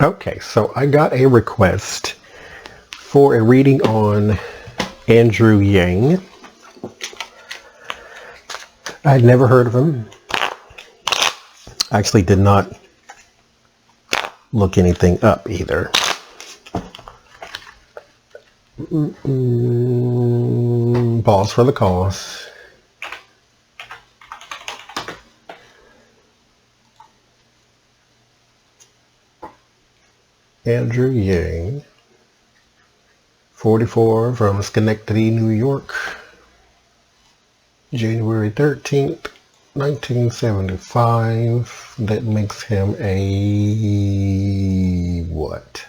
Okay, so I got a request for a reading on Andrew Yang. I had never heard of him. I actually did not look anything up either. Pause for the cause. Andrew Yang, 44, from Schenectady, New York, January 13th, 1975. That makes him a what?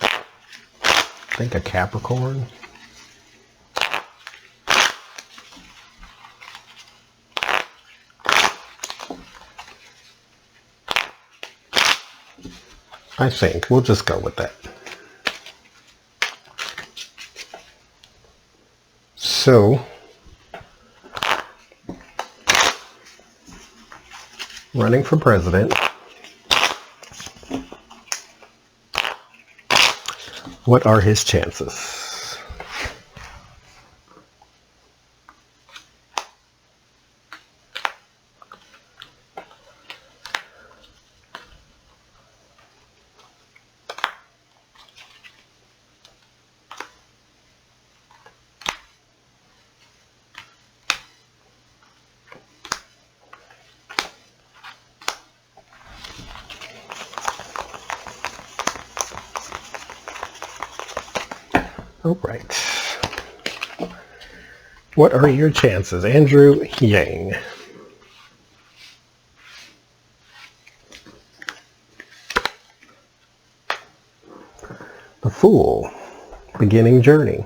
I think a Capricorn. I think we'll just go with that. So, running for president, what are his chances? All right. What are your chances, Andrew Yang? The Fool, beginning journey.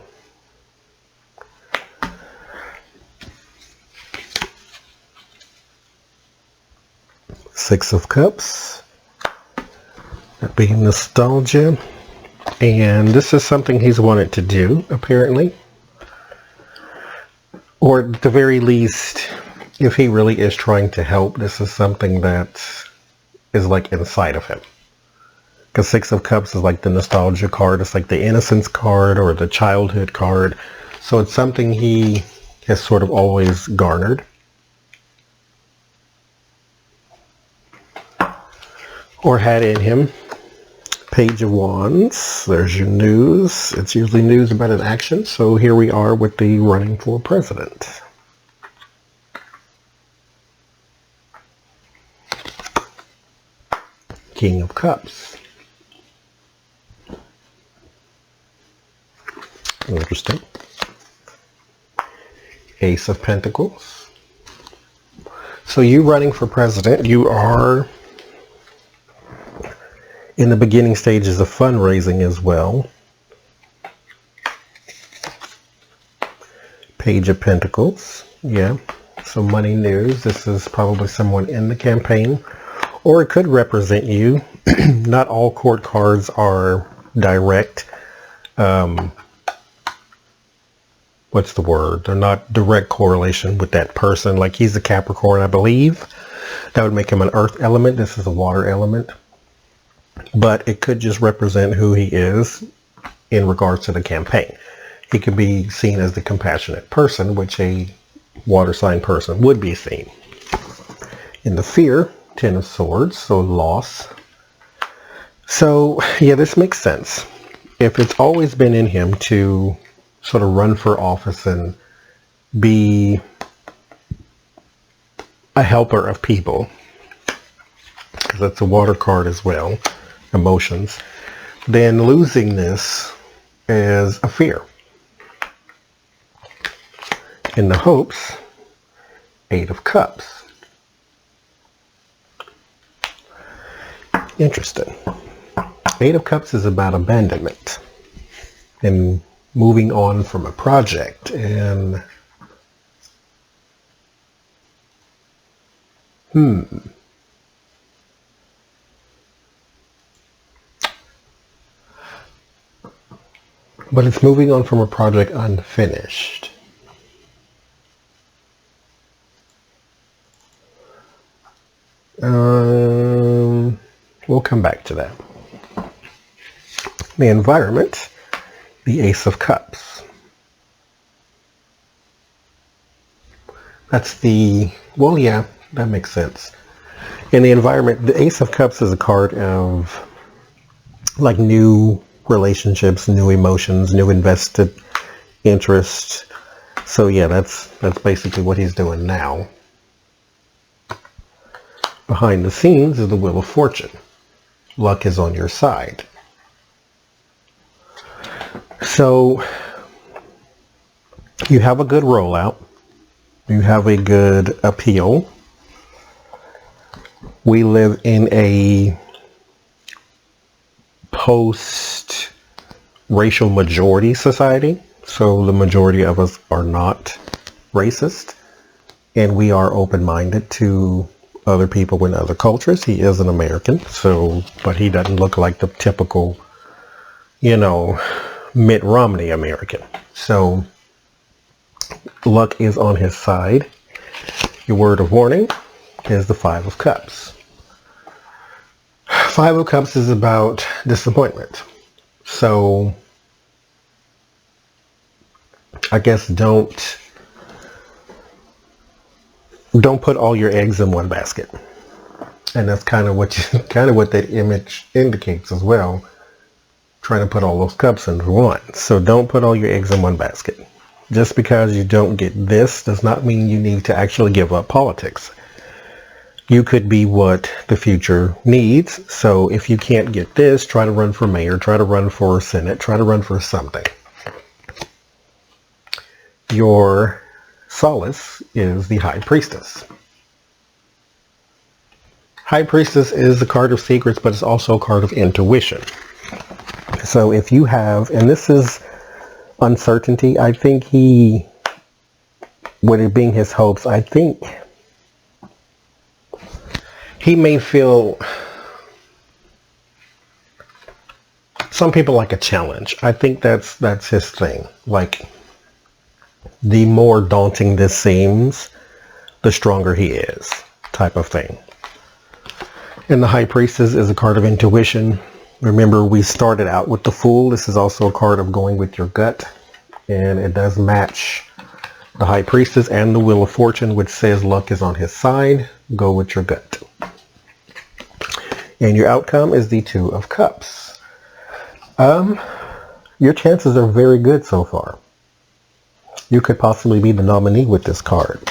Six of Cups, that being nostalgia. And this is something he's wanted to do, apparently. Or at the very least, if he really is trying to help, this is something that is like inside of him. Because Six of Cups is like the nostalgia card. It's like the innocence card or the childhood card. So it's something he has sort of always garnered. Or had in him. Page of Wands. There's your news. It's usually news about an action. So here we are with the running for president. King of Cups. Interesting. Ace of Pentacles. So you running for president, you are in the beginning stages of fundraising as well. Page of Pentacles. Yeah. So money news. This is probably someone in the campaign. Or it could represent you. Not all court cards are direct. What's the word? They're not direct correlation with that person. Like he's a Capricorn, I believe. That would make him an earth element. This is a water element. But it could just represent who he is in regards to the campaign. He could be seen as the compassionate person, which a water sign person would be seen. In the fear, Ten of Swords, so loss. So, yeah, this makes sense. If it's always been in him to sort of run for office and be a helper of people, because that's a water card as well, emotions, then losing this is a fear. In the hopes, Eight of Cups. Interesting. Eight of Cups is about abandonment and moving on from a project. And but it's moving on from a project unfinished. We'll come back to that. The environment, the Ace of Cups. That's well, yeah, that makes sense. In the environment, the Ace of Cups is a card of like new relationships, new emotions, new invested interest. So yeah, that's basically what he's doing now. Behind the scenes is the Wheel of Fortune. Luck is on your side. So you have a good rollout. You have a good appeal. We live in a post-racial majority society. So the majority of us are not racist. And we are open-minded to other people in other cultures. He is an American, but he doesn't look like the typical, Mitt Romney American. So luck is on his side. Your word of warning is the Five of Cups. Five of Cups is about disappointment. So I guess don't put all your eggs in one basket. And that's kind of what that image indicates as well. Trying to put all those cups into one. So don't put all your eggs in one basket. Just because you don't get this does not mean you need to actually give up politics. You could be what the future needs. So if you can't get this, try to run for mayor, try to run for Senate, try to run for something. Your solace is the High Priestess. High Priestess is a card of secrets, but it's also a card of intuition. So if you have, and this is uncertainty, I think with it being his hopes, I think he may feel, some people like a challenge. I think that's his thing. Like, the more daunting this seems, the stronger he is, type of thing. And the High Priestess is a card of intuition. Remember, we started out with the Fool. This is also a card of going with your gut. And it does match the High Priestess and the Wheel of Fortune, which says luck is on his side. Go with your gut. And your outcome is the Two of Cups. Your chances are very good so far. You could possibly be the nominee with this card.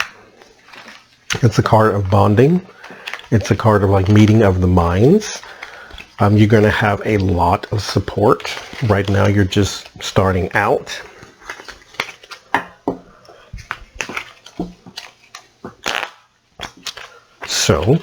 It's a card of bonding. It's a card of like meeting of the minds. You're going to have a lot of support. Right now you're just starting out. So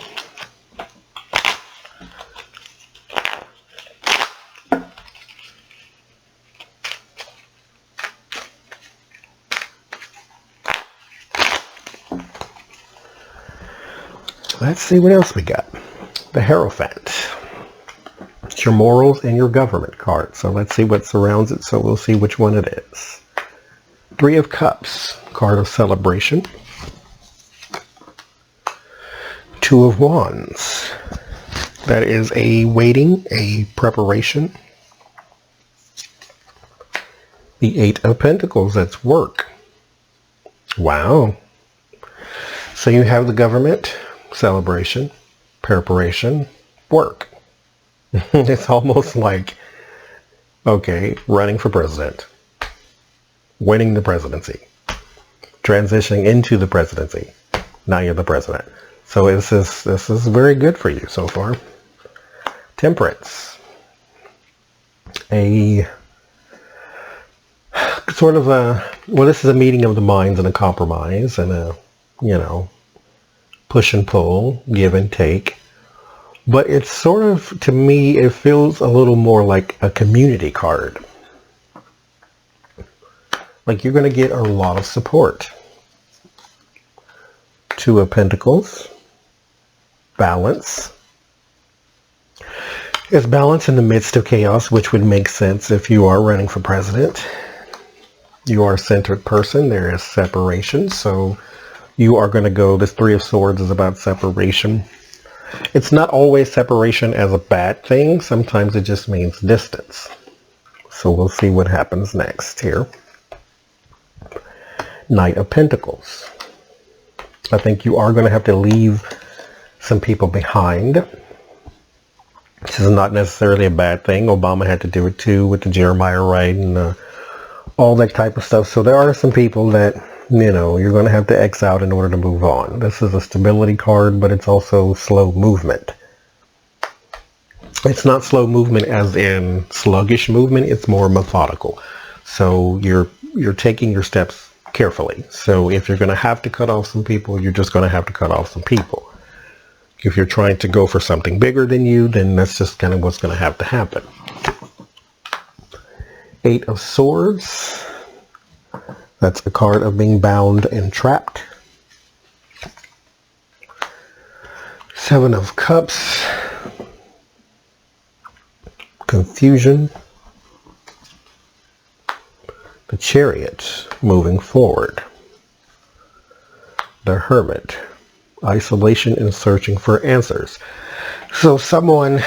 let's see what else we got. The Hierophant. It's your morals and your government card. So let's see what surrounds it. So we'll see which one it is. Three of Cups. Card of celebration. Two of Wands. That is a waiting, a preparation. The Eight of Pentacles. That's work. Wow. So you have the government, celebration, preparation, work. It's almost like, okay, running for president, winning the presidency, transitioning into the presidency. Now you're the president. So this is very good for you so far. Temperance. A sort of this is a meeting of the minds and a compromise and a, push and pull, give and take. But it's sort of, to me, it feels a little more like a community card. Like you're going to get a lot of support. Two of Pentacles. Balance. It's balance in the midst of chaos, which would make sense if you are running for president. You are a centered person. There is separation. So you are going to go, this Three of Swords is about separation. It's not always separation as a bad thing. Sometimes it just means distance. So we'll see what happens next here. Knight of Pentacles. I think you are going to have to leave some people behind. This is not necessarily a bad thing. Obama had to do it too with the Jeremiah right and all that type of stuff. So there are some people that, you know, you're going to have to X out in order to move on. This is a stability card, but it's also slow movement. It's not slow movement as in sluggish movement. It's more methodical. So you're taking your steps carefully. So if you're going to have to cut off some people, you're just going to have to cut off some people. If you're trying to go for something bigger than you, then that's just kind of what's going to happen. Eight of Swords. That's a card of being bound and trapped. Seven of Cups. Confusion. The Chariot, moving forward. The Hermit. Isolation and searching for answers. So someone,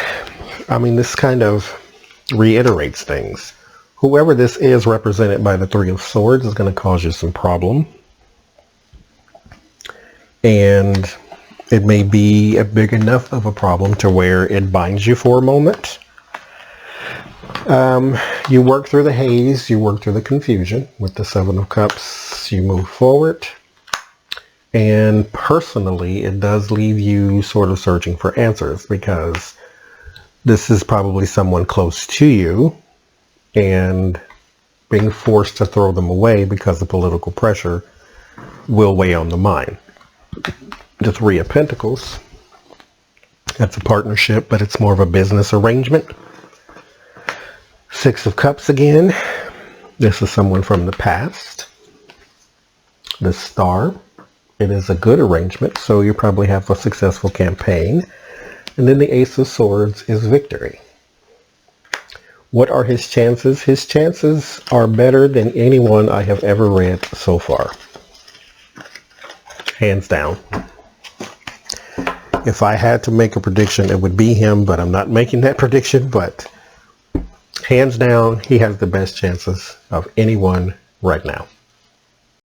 I mean, this kind of reiterates things. Whoever this is represented by the Three of Swords is going to cause you some problem. And it may be a big enough of a problem to where it binds you for a moment. You work through the haze, you work through the confusion with the Seven of Cups, you move forward. And personally, it does leave you sort of searching for answers because this is probably someone close to you and being forced to throw them away because of political pressure will weigh on the mind. The Three of Pentacles, that's a partnership, but it's more of a business arrangement. Six of Cups again. This is someone from the past. The Star. It is a good arrangement, so you probably have a successful campaign. And then the Ace of Swords is victory. What are his chances? His chances are better than anyone I have ever read so far. Hands down. If I had to make a prediction, it would be him, but I'm not making that prediction. But hands down, he has the best chances of anyone right now.